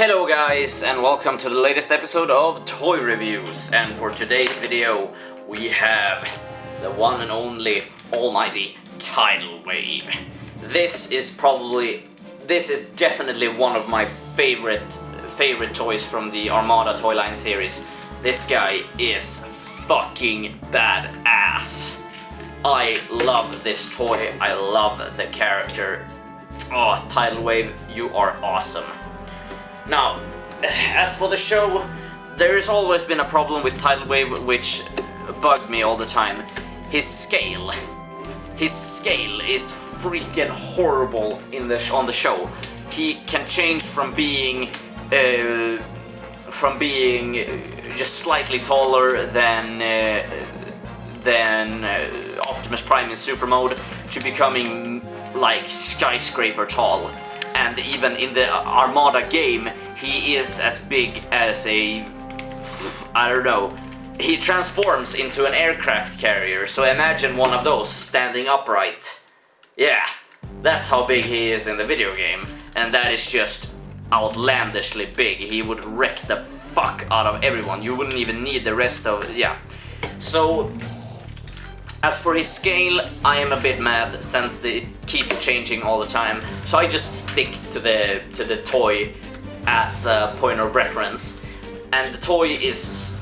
Hello guys, and welcome to the latest episode of Toy Reviews. And for today's video we have the one and only almighty Tidalwave. This is definitely one of my favorite toys from the Armada toy line series. This guy is fucking badass. I love this toy, I love the character. Oh, Tidalwave, you are awesome. Now, as for the show, there's always been a problem with Tidalwave which bugged me all the time. His scale. His scale is freaking horrible on the show. He can change from being just slightly taller than Optimus Prime in Super Mode to becoming like skyscraper tall. And even in the Armada game, he is as big as I don't know, he transforms into an aircraft carrier, so imagine one of those standing upright. Yeah, that's how big he is in the video game, and that is just outlandishly big. He would wreck the fuck out of everyone. You wouldn't even need the rest of, yeah. So, as for his scale, I am a bit mad since it keeps changing all the time. So I just stick to the toy as a point of reference. And the toy is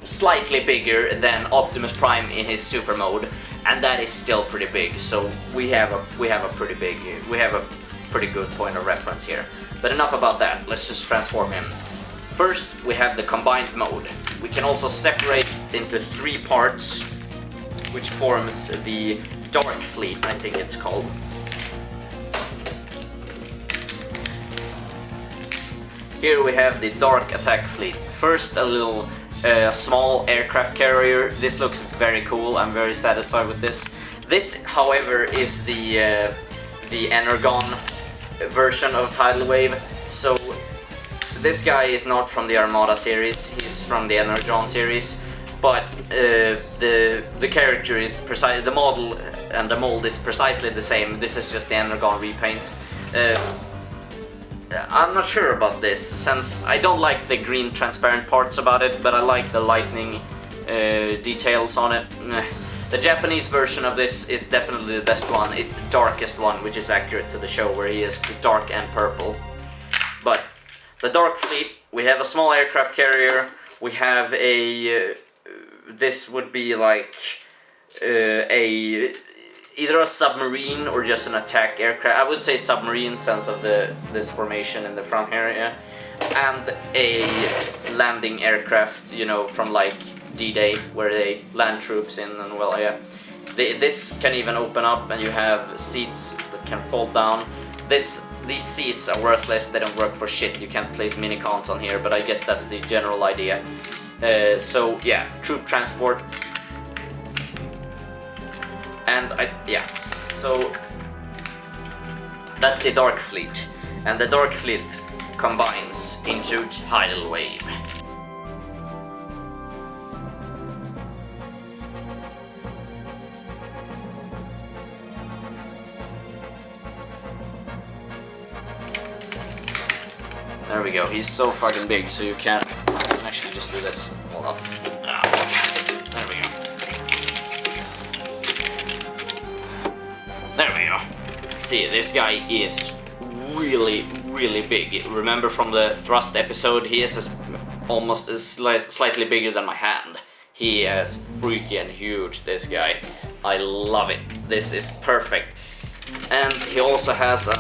slightly bigger than Optimus Prime in his super mode, and that is still pretty big. So we have a pretty good point of reference here. But enough about that. Let's just transform him. First, we have the combined mode. We can also separate into 3 parts, which forms the Dark Fleet, I think it's called. Here we have the Dark Attack Fleet. First, a little small aircraft carrier. This looks very cool. I'm very satisfied with this. This, however, is the Energon version of Tidalwave. So this guy is not from the Armada series. He's from the Energon series. But the character is precise. The model and the mold is precisely the same. This is just the Energon repaint. I'm not sure about this, since I don't like the green transparent parts about it, but I like the lightning details on it. The Japanese version of this is definitely the best one. It's the darkest one, which is accurate to the show, where he is dark and purple. But the Dark Fleet, we have a small aircraft carrier. We have a this would be like either a submarine or just an attack aircraft. I would say submarine, sense of this formation in the front area, and a landing aircraft, you know, from like D-Day, where they land troops in, and well, yeah. This can even open up, and you have seats that can fold down. These seats are worthless. They don't work for shit. You can't place minicons on here, but I guess that's the general idea. So yeah, troop transport, and so that's the Dark Fleet, and the Dark Fleet combines into Tidalwave. There we go. He's so fucking big, so you can actually just do this. Hold on. There we go. There we go. See, this guy is really, really big. Remember from the thrust episode, he is almost slightly bigger than my hand. He is freaking huge, this guy. I love it. This is perfect. And he also has a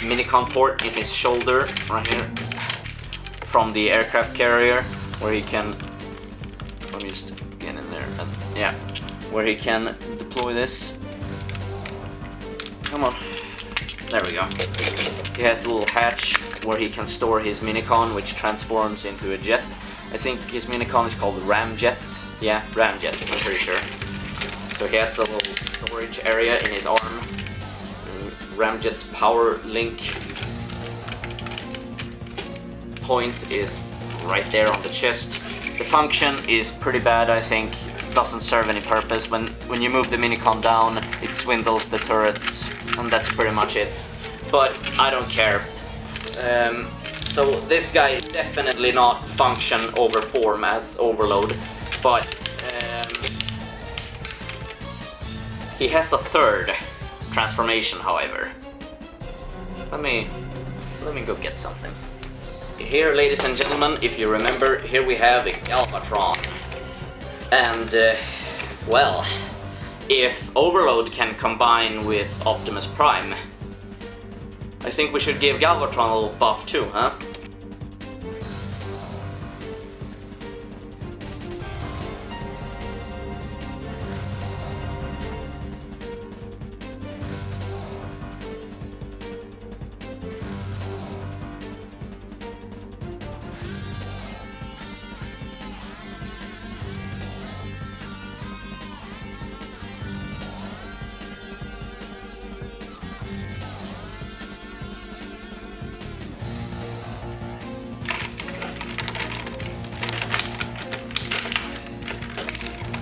minicon port in his shoulder, right here, from the aircraft carrier, where he can, let me just get in there, yeah, where he can deploy this. Come on, there we go. He has a little hatch where he can store his minicon, which transforms into a jet. I think his minicon is called Ramjet. Yeah, Ramjet, I'm pretty sure. So he has a little storage area in his arm. Ramjet's power link point is right there on the chest. The function is pretty bad, I think. Doesn't serve any purpose. When you move the minicon down, it swindles the turrets, and that's pretty much it. But I don't care. So this guy is definitely not function over form as Overload, but he has a third transformation, however. Let me go get something. Here, ladies and gentlemen, if you remember, here we have a Galvatron. And, well, if Overload can combine with Optimus Prime, I think we should give Galvatron a little buff too, huh?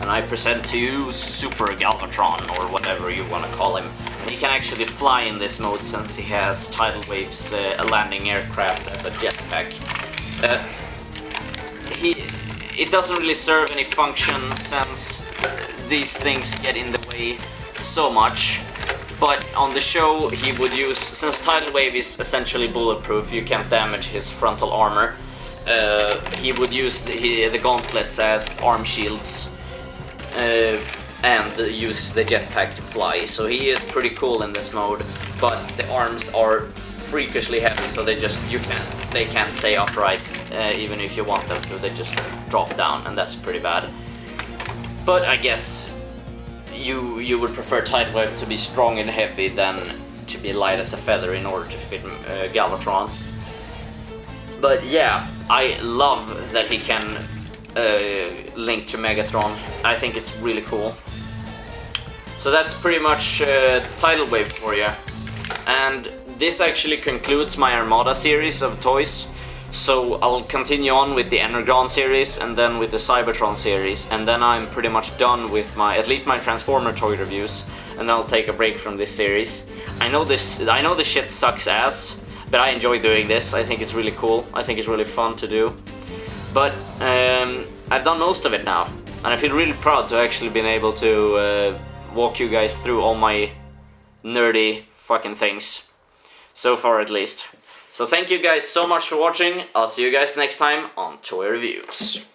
And I present to you Super Galvatron, or whatever you want to call him. And he can actually fly in this mode since he has Tidalwave's landing aircraft as a jetpack. It doesn't really serve any function since these things get in the way so much. But on the show he would use, since Tidalwave is essentially bulletproof, you can't damage his frontal armor, he would use the gauntlets as arm shields. And use the jetpack to fly, so he is pretty cool in this mode. But the arms are freakishly heavy, so they can't stay upright even if you want them to. They just drop down, and that's pretty bad. But I guess you would prefer Tidalwave to be strong and heavy than to be light as a feather in order to fit Galvatron. But yeah, I love that he can link to Megatron. I think it's really cool. So that's pretty much Tidalwave for you. And this actually concludes my Armada series of toys. So I'll continue on with the Energon series and then with the Cybertron series, and then I'm pretty much done with at least my Transformer toy reviews, and then I'll take a break from this series. I know this shit sucks ass, but I enjoy doing this. I think it's really cool. I think it's really fun to do. But I've done most of it now, and I feel really proud to actually been able to walk you guys through all my nerdy fucking things. So far at least. So thank you guys so much for watching. I'll see you guys next time on Toy Reviews.